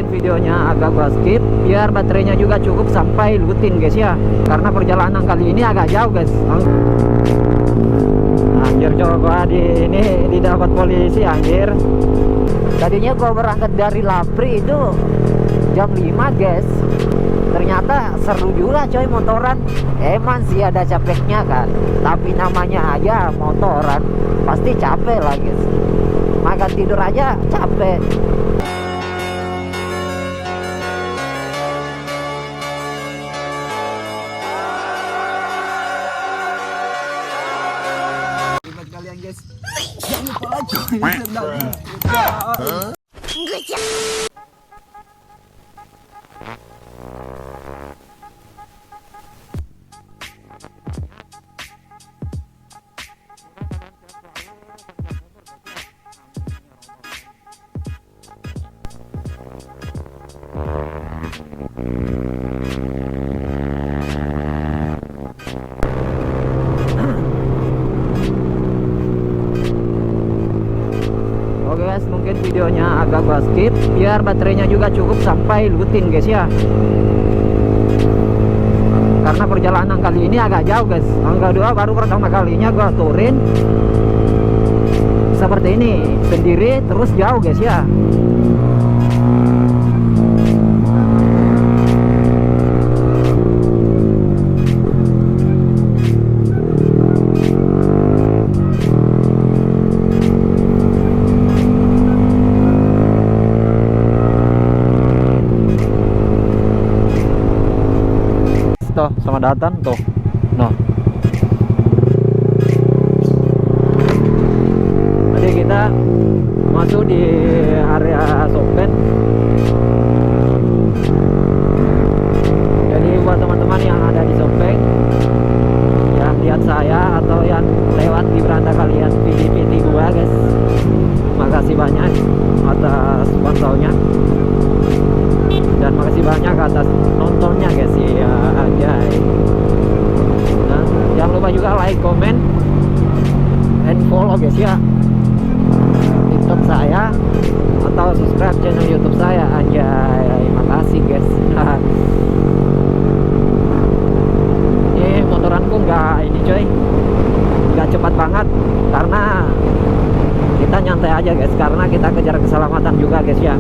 Videonya agak gua skip biar baterainya juga cukup sampai Lutin guys ya, karena perjalanan kali ini agak jauh guys. Anjir coba ini didapat polisi anjir. Tadinya gua berangkat dari Lapri itu jam 5 guys. Ternyata seru juga coy motoran. Emang sih ada capeknya kan, tapi namanya aja motoran pasti capek lah guys. Makan tidur aja capek. Kalian guys, jangan lupa like. Oke guys, mungkin videonya agak gua skip biar baterainya juga cukup sampai Lutin guys ya, karena perjalanan kali ini agak jauh guys. Angka 2 baru pertama kalinya gua touring seperti ini sendiri terus jauh guys ya. Tuh, selamat datang tuh. Nah, tadi kita masuk di area Sopen. Jadi buat teman-teman yang ada di Sopen, yang lihat saya atau yang lewat di beranda kalian video gua guys, makasih banyak atas sponsornya. Dan makasih banyak atas nontonnya guys ya anjay. Dan jangan lupa juga like, comment, and follow guys ya TikTok saya atau subscribe channel YouTube saya anjay. Makasih guys. Ini motoranku nggak ini coy, nggak cepat banget karena kita nyantai aja guys, karena kita kejar keselamatan juga guys ya,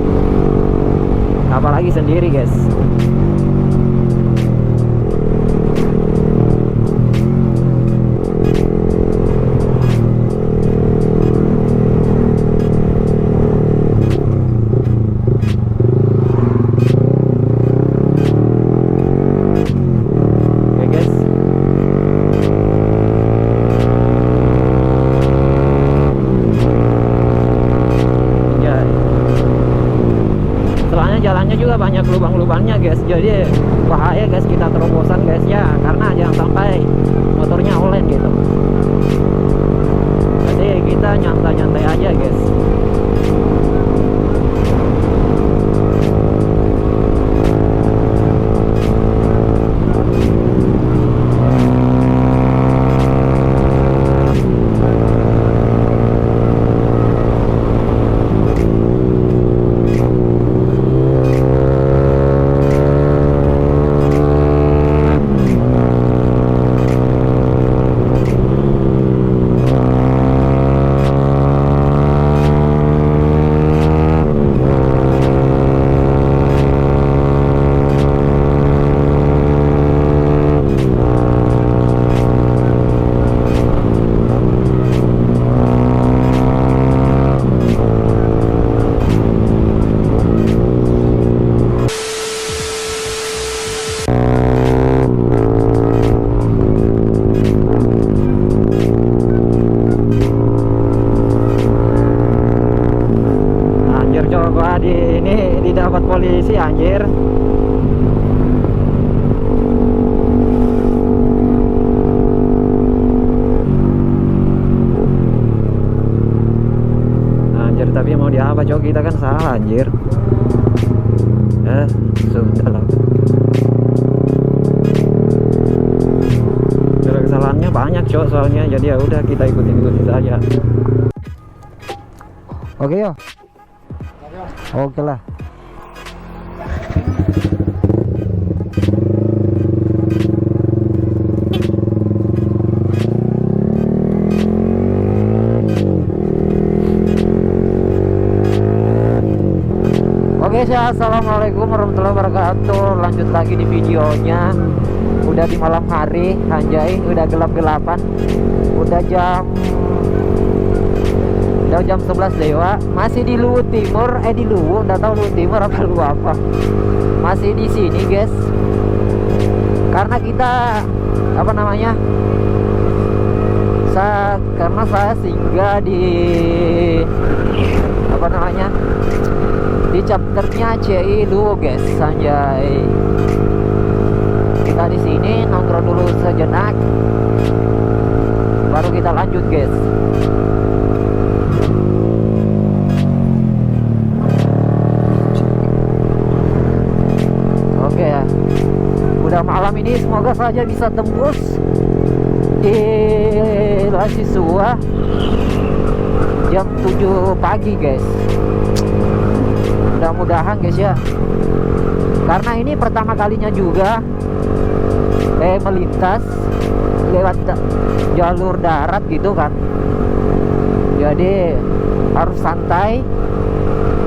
apalagi sendiri guys. Oke guys, soalnya jalannya juga banyak lubang-lubangnya guys, jadi bahaya guys kita terobosan guys ya, karena jangan sampai motornya oleng gitu. Jadi kita nyantai-nyantai aja guys. Ini didapat polisi anjir. Anjir, tapi mau diapa cok, kita kan salah anjir. Sudah lah. Kesalahannya banyak cok soalnya, jadi ya udah kita ikutin saja. Oke yo. Oke lah. Oke guys ya, assalamualaikum warahmatullahi wabarakatuh. Lanjut lagi di videonya. Udah di malam hari, anjay, udah gelap-gelapan. Udah jam 11 lewat. Masih di Luwu Timur, di Luwu, nggak tahu Luwu Timur apa Luwu apa. Masih di sini guys. Karena kita apa namanya? Karena saya singgah di apa namanya? Di chapternya CI Luwu guys, anjay. Kita di sini nongkrong dulu sejenak, baru kita lanjut guys. Oke ya, udah malam ini, semoga saja bisa tembus di Lasisua jam 7 pagi guys. Mudah-mudahan guys ya, karena ini pertama kalinya juga melintas lewat jalur darat gitu kan, jadi harus santai,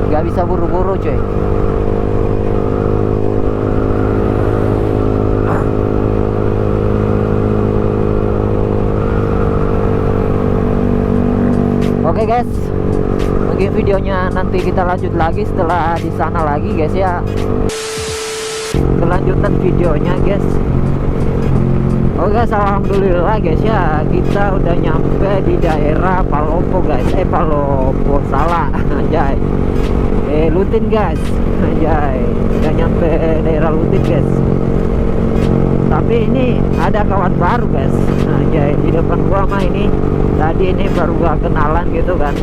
nggak bisa buru-buru cuy. Oke guys, mungkin videonya nanti kita lanjut lagi setelah di sana lagi guys ya, kelanjutan videonya guys. Oke guys, alhamdulillah guys ya, kita udah nyampe di daerah Palopo guys. Palopo salah anjay, Lutin guys, anjay, udah nyampe daerah Lutin guys. Tapi ini ada kawan baru guys, anjay, di depan gua mah ini tadi ini baru gua kenalan gitu kan.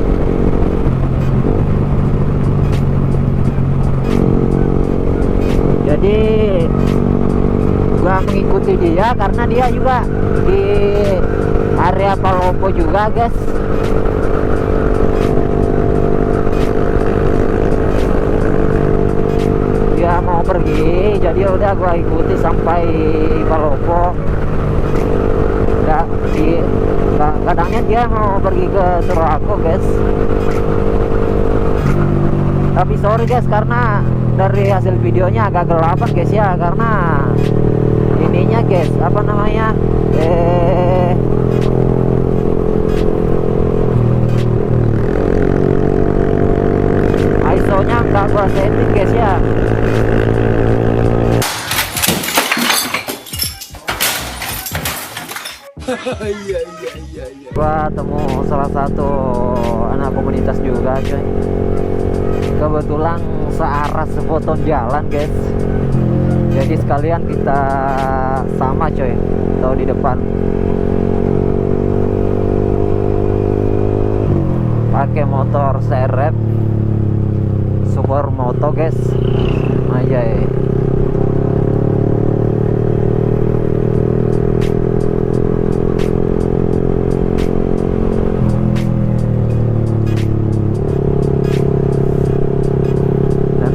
Jadi gua mengikuti dia karena dia juga di area Palopo juga guys. Dia mau pergi, jadi udah gua ikuti sampai Palopo. Kadangnya dia mau pergi ke Surako guys. Tapi sorry guys, karena dari hasil videonya agak gelapan guys ya, karena ininya guys, apa namanya, ISO nya nggak gua setting guys ya. Gua temu salah satu anak komunitas juga coy, kebetulan searah sepotong jalan guys, jadi sekalian kita sama coy, atau di depan pakai motor serep super moto guys, aja ya.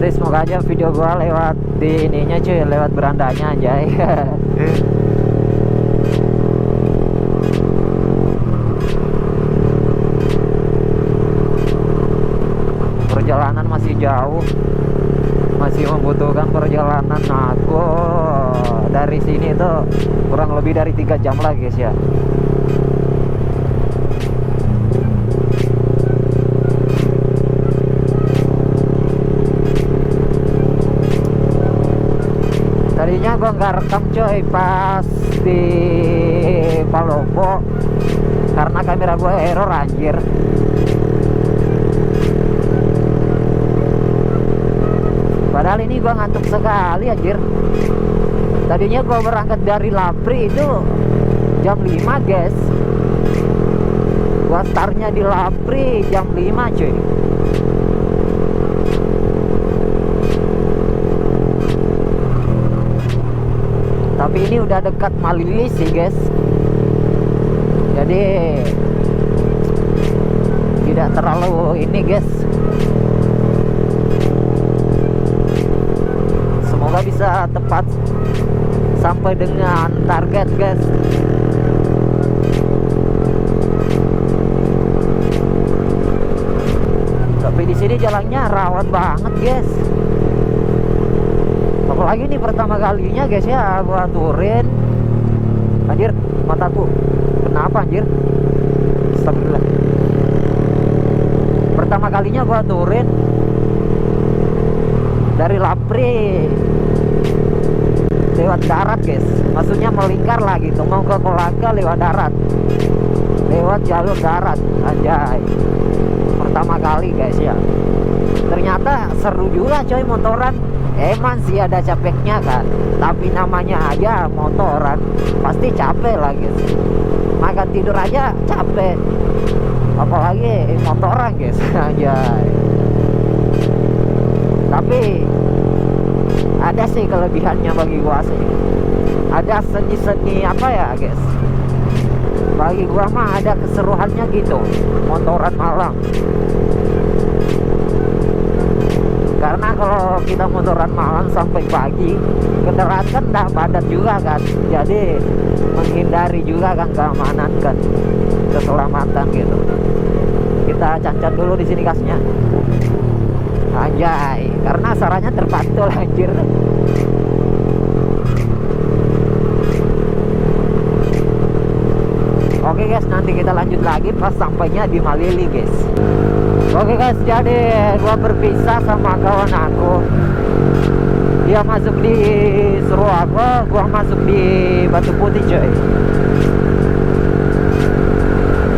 Semoga aja video gua lewat di ininya cuy, lewat berandanya aja ya. Perjalanan masih jauh, masih membutuhkan perjalanan. Aku dari sini tuh kurang lebih dari 3 jam lah guys ya. Tadinya gua nggak rekam coy pas di Palopo karena kamera gua error anjir. Padahal ini gua ngantuk sekali anjir. Tadinya gua berangkat dari Lapri itu jam 5 guys. Gua startnya di Lapri jam 5 cuy. Tapi ini udah dekat Malili sih guys, jadi tidak terlalu ini guys. Semoga bisa tepat sampai dengan target guys. Tapi di sini jalannya rawan banget guys. apalagi nih pertama kalinya guys ya, gua turin. Anjir, mataku kenapa anjir? Astagfirullah. Pertama kalinya gua turin dari Lapri lewat darat guys, maksudnya melingkar lah gitu, mau ke Kolaka lewat darat, lewat jalur darat. Anjay, pertama kali guys ya, ternyata seru juga coy motoran. Emang sih ada capeknya kan, tapi namanya aja motoran, pasti capek lah guys. Makan tidur aja capek, apalagi motoran guys. Anjay, tapi ada sih kelebihannya bagi gua sih. Ada seni-seni apa ya guys, bagi gua mah ada keseruannya gitu motoran malam. Karena kalau kita motoran malam sampai pagi, kendaraan kan dah padat juga kan, jadi menghindari juga kan keamanan kan, keselamatan gitu. Kita cancat dulu di sini gasnya. Anjay, karena saranya terpantul anjir. Oke guys, nanti kita lanjut lagi pas sampainya di Malili guys. Oke guys, jadi gua berpisah sama kawan aku. Dia masuk di Suruago, gua masuk di Batu Putih coy.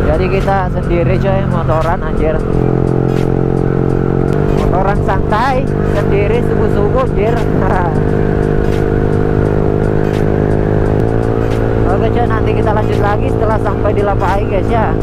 Jadi kita sendiri coy motoran anjir. Motoran santai sendiri subuh-subuh anjir. Oke coy, nanti kita lanjut lagi setelah sampai di Lapai guys ya.